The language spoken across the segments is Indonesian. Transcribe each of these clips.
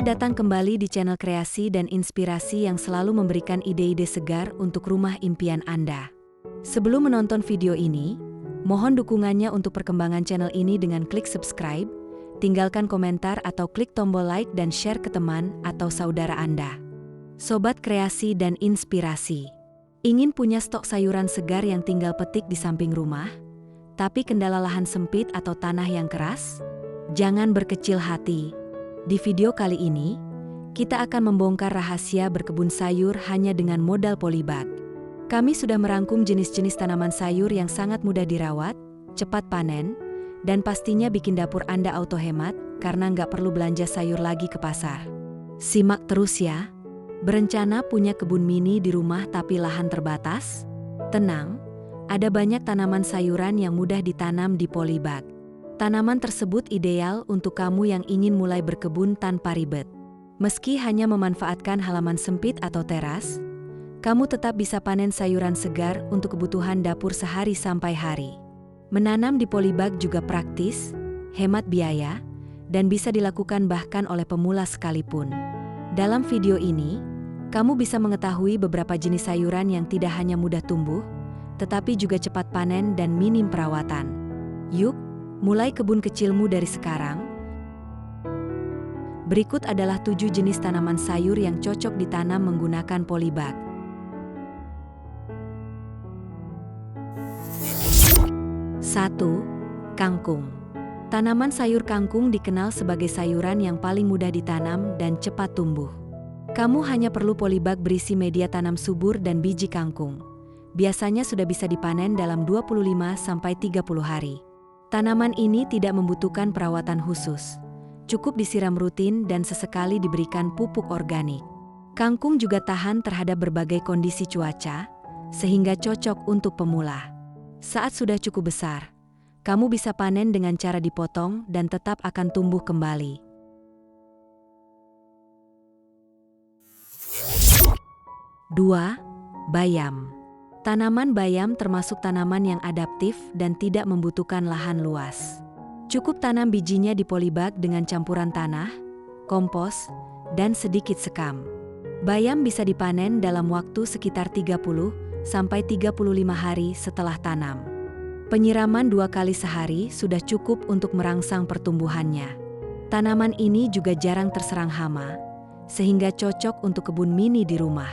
Selamat datang kembali di channel kreasi dan inspirasi yang selalu memberikan ide-ide segar untuk rumah impian Anda. Sebelum menonton video ini, mohon dukungannya untuk perkembangan channel ini dengan klik subscribe, tinggalkan komentar atau klik tombol like dan share ke teman atau saudara Anda. Sobat kreasi dan inspirasi, ingin punya stok sayuran segar yang tinggal petik di samping rumah, tapi kendala lahan sempit atau tanah yang keras? Jangan berkecil hati. Di video kali ini, kita akan membongkar rahasia berkebun sayur hanya dengan modal polybag. Kami sudah merangkum jenis-jenis tanaman sayur yang sangat mudah dirawat, cepat panen, dan pastinya bikin dapur Anda auto hemat karena nggak perlu belanja sayur lagi ke pasar. Simak terus ya. Berencana punya kebun mini di rumah tapi lahan terbatas? Tenang, ada banyak tanaman sayuran yang mudah ditanam di polybag. Tanaman tersebut ideal untuk kamu yang ingin mulai berkebun tanpa ribet. Meski hanya memanfaatkan halaman sempit atau teras, kamu tetap bisa panen sayuran segar untuk kebutuhan dapur sehari sampai hari. Menanam di polybag juga praktis, hemat biaya, dan bisa dilakukan bahkan oleh pemula sekalipun. Dalam video ini, kamu bisa mengetahui beberapa jenis sayuran yang tidak hanya mudah tumbuh, tetapi juga cepat panen dan minim perawatan. Yuk, mulai kebun kecilmu dari sekarang. Berikut adalah 7 jenis tanaman sayur yang cocok ditanam menggunakan polybag. 1. Kangkung. Tanaman sayur kangkung dikenal sebagai sayuran yang paling mudah ditanam dan cepat tumbuh. Kamu hanya perlu polybag berisi media tanam subur dan biji kangkung. Biasanya sudah bisa dipanen dalam 25-30 hari. Tanaman ini tidak membutuhkan perawatan khusus. Cukup disiram rutin dan sesekali diberikan pupuk organik. Kangkung juga tahan terhadap berbagai kondisi cuaca, sehingga cocok untuk pemula. Saat sudah cukup besar, kamu bisa panen dengan cara dipotong dan tetap akan tumbuh kembali. 2. Bayam. Tanaman bayam termasuk tanaman yang adaptif dan tidak membutuhkan lahan luas. Cukup tanam bijinya di polybag dengan campuran tanah, kompos, dan sedikit sekam. Bayam bisa dipanen dalam waktu sekitar 30-35 hari setelah tanam. Penyiraman 2 kali sehari sudah cukup untuk merangsang pertumbuhannya. Tanaman ini juga jarang terserang hama, sehingga cocok untuk kebun mini di rumah.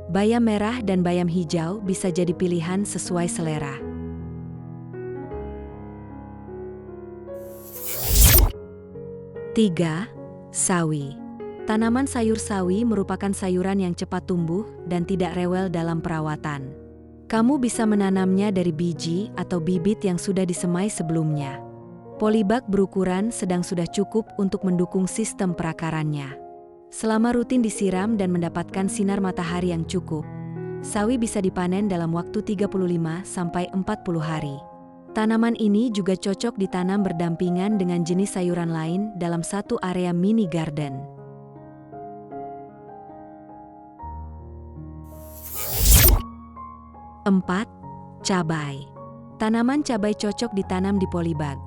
Bayam merah dan bayam hijau bisa jadi pilihan sesuai selera. 3. Sawi. Tanaman sayur sawi merupakan sayuran yang cepat tumbuh dan tidak rewel dalam perawatan. Kamu bisa menanamnya dari biji atau bibit yang sudah disemai sebelumnya. Polybag berukuran sedang sudah cukup untuk mendukung sistem perakarannya. Selama rutin disiram dan mendapatkan sinar matahari yang cukup, sawi bisa dipanen dalam waktu 35-40 hari. Tanaman ini juga cocok ditanam berdampingan dengan jenis sayuran lain dalam satu area mini garden. 4. Cabai. Tanaman cabai cocok ditanam di polybag,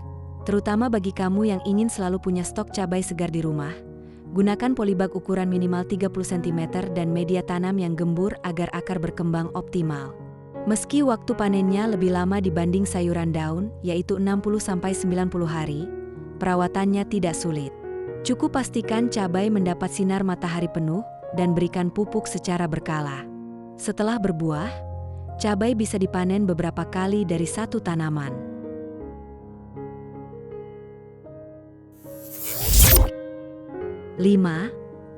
terutama bagi kamu yang ingin selalu punya stok cabai segar di rumah. Gunakan polybag ukuran minimal 30 cm dan media tanam yang gembur agar akar berkembang optimal. Meski waktu panennya lebih lama dibanding sayuran daun, yaitu 60-90 hari, perawatannya tidak sulit. Cukup pastikan cabai mendapat sinar matahari penuh dan berikan pupuk secara berkala. Setelah berbuah, cabai bisa dipanen beberapa kali dari satu tanaman. 5.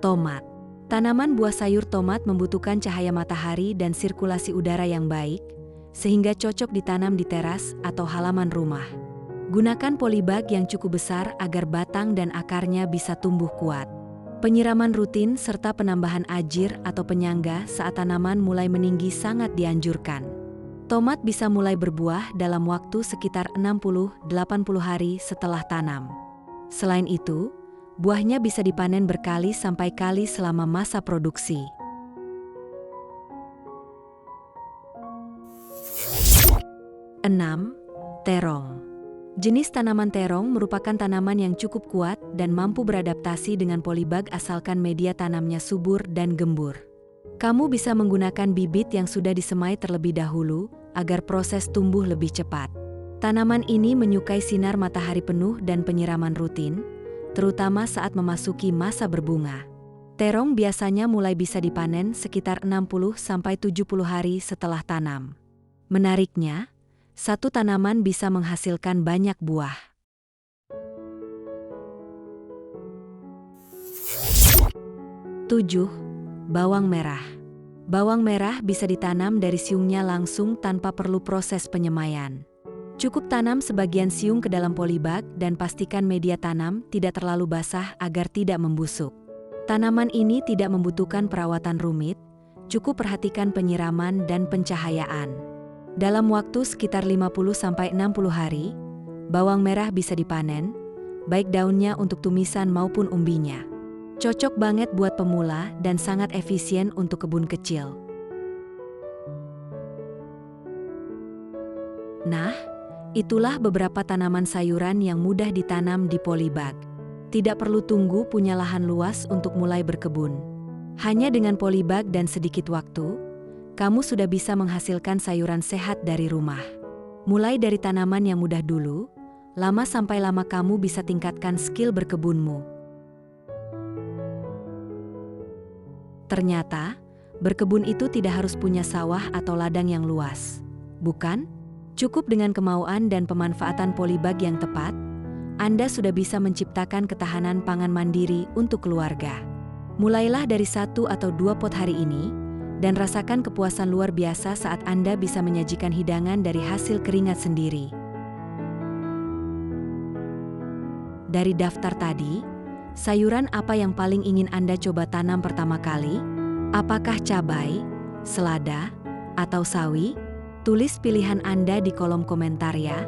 Tomat. Tanaman buah sayur tomat membutuhkan cahaya matahari dan sirkulasi udara yang baik, sehingga cocok ditanam di teras atau halaman rumah. Gunakan polybag yang cukup besar agar batang dan akarnya bisa tumbuh kuat. Penyiraman rutin serta penambahan ajir atau penyangga saat tanaman mulai meninggi sangat dianjurkan. Tomat bisa mulai berbuah dalam waktu sekitar 60-80 hari setelah tanam. Selain itu, buahnya bisa dipanen berkali sampai kali selama masa produksi. 6. Terong. Jenis tanaman terong merupakan tanaman yang cukup kuat dan mampu beradaptasi dengan polybag asalkan media tanamnya subur dan gembur. Kamu bisa menggunakan bibit yang sudah disemai terlebih dahulu agar proses tumbuh lebih cepat. Tanaman ini menyukai sinar matahari penuh dan penyiraman rutin, terutama saat memasuki masa berbunga. Terong biasanya mulai bisa dipanen sekitar 60–70 hari setelah tanam. Menariknya, satu tanaman bisa menghasilkan banyak buah. 7. Bawang merah. Bawang merah bisa ditanam dari siungnya langsung tanpa perlu proses penyemaian. Cukup tanam sebagian siung ke dalam polybag dan pastikan media tanam tidak terlalu basah agar tidak membusuk. Tanaman ini tidak membutuhkan perawatan rumit, cukup perhatikan penyiraman dan pencahayaan. Dalam waktu sekitar 50–60 hari, bawang merah bisa dipanen, baik daunnya untuk tumisan maupun umbinya. Cocok banget buat pemula dan sangat efisien untuk kebun kecil. Nah, itulah beberapa tanaman sayuran yang mudah ditanam di polybag. Tidak perlu tunggu punya lahan luas untuk mulai berkebun. Hanya dengan polybag dan sedikit waktu, kamu sudah bisa menghasilkan sayuran sehat dari rumah. Mulai dari tanaman yang mudah dulu, lama sampai lama kamu bisa tingkatkan skill berkebunmu. Ternyata, berkebun itu tidak harus punya sawah atau ladang yang luas. Bukan? Cukup dengan kemauan dan pemanfaatan polybag yang tepat, Anda sudah bisa menciptakan ketahanan pangan mandiri untuk keluarga. Mulailah dari 1 atau 2 pot hari ini, dan rasakan kepuasan luar biasa saat Anda bisa menyajikan hidangan dari hasil keringat sendiri. Dari daftar tadi, sayuran apa yang paling ingin Anda coba tanam pertama kali? Apakah cabai, selada, atau sawi? Tulis pilihan Anda di kolom komentar ya.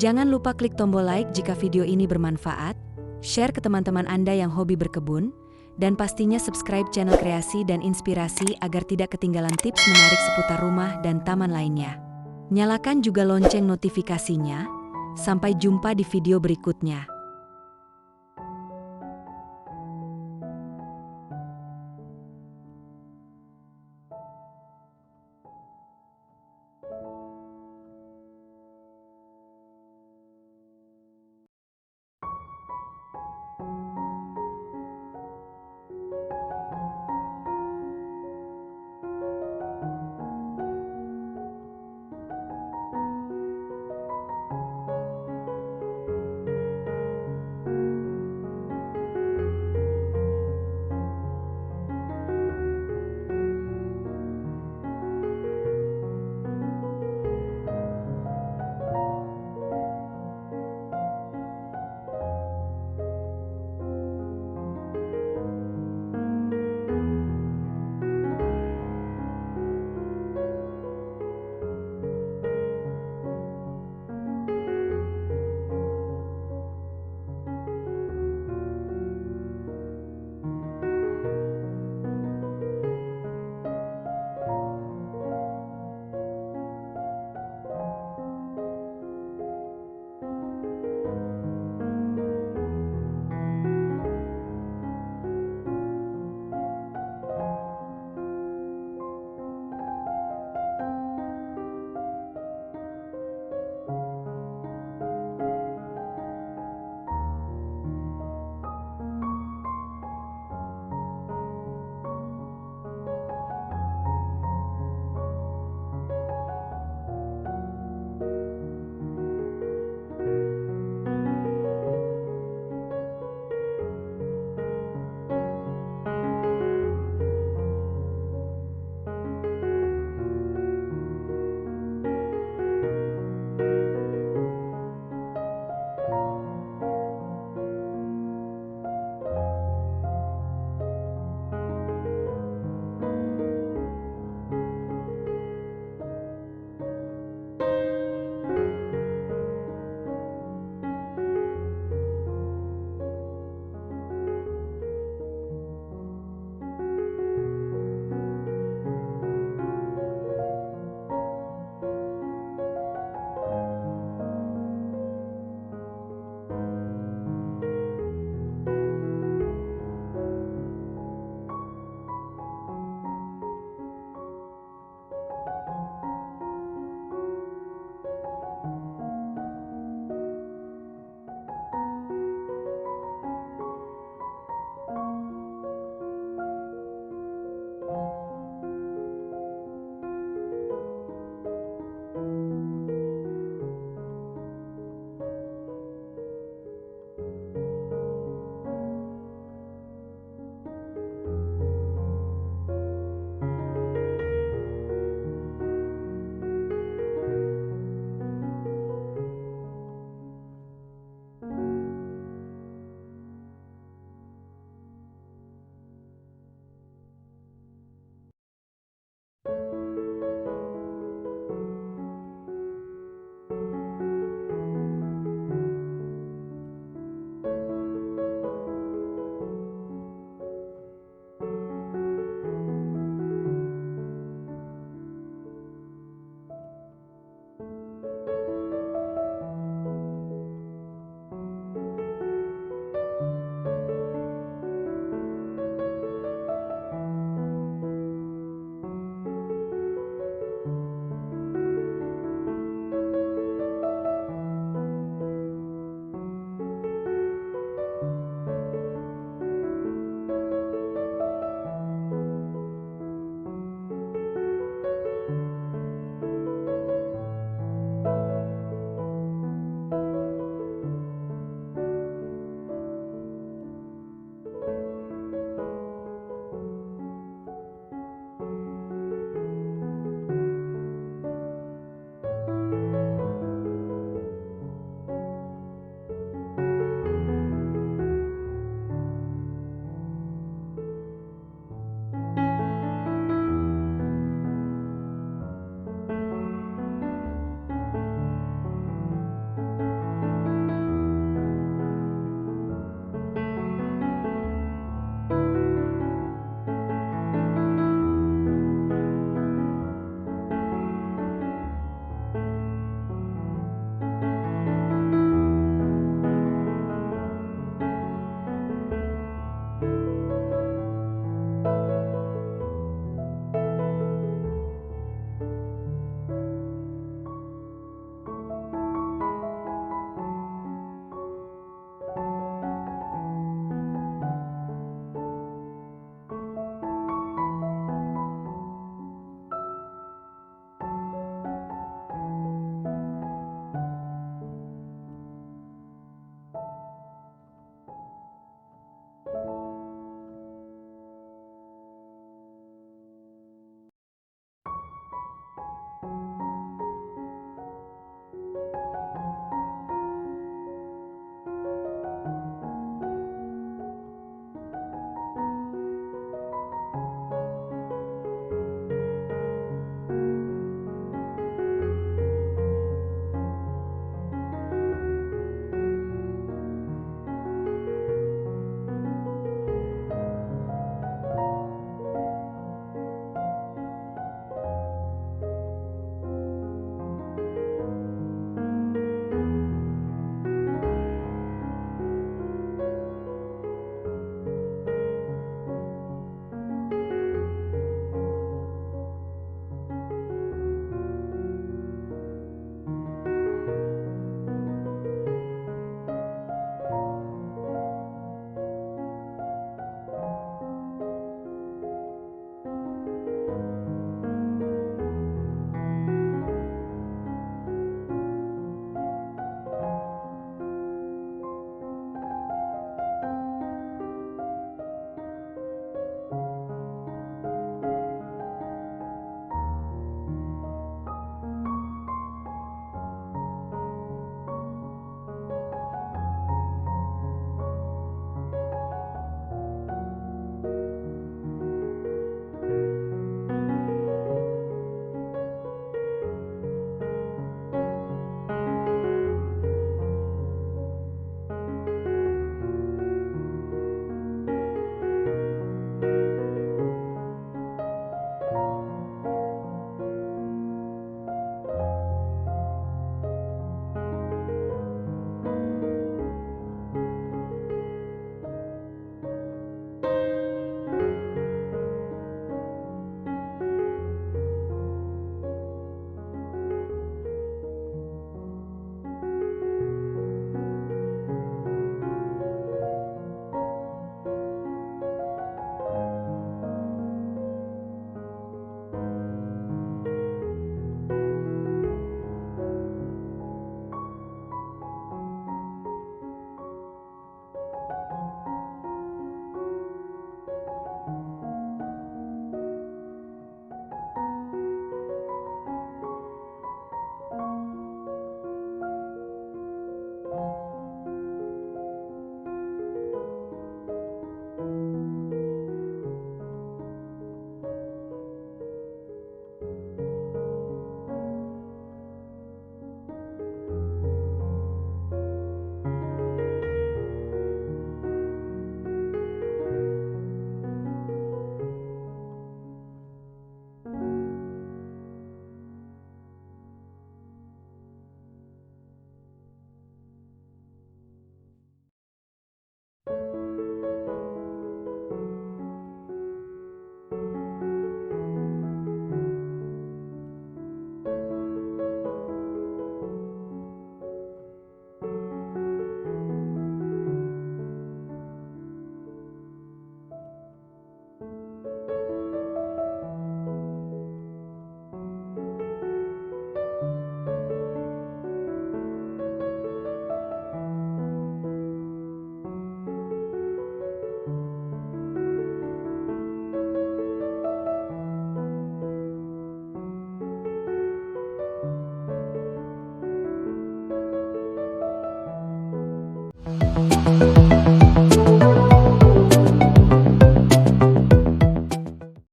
Jangan lupa klik tombol like jika video ini bermanfaat, share ke teman-teman Anda yang hobi berkebun, dan pastinya subscribe channel Kreasi dan Inspirasi agar tidak ketinggalan tips menarik seputar rumah dan taman lainnya. Nyalakan juga lonceng notifikasinya. Sampai jumpa di video berikutnya.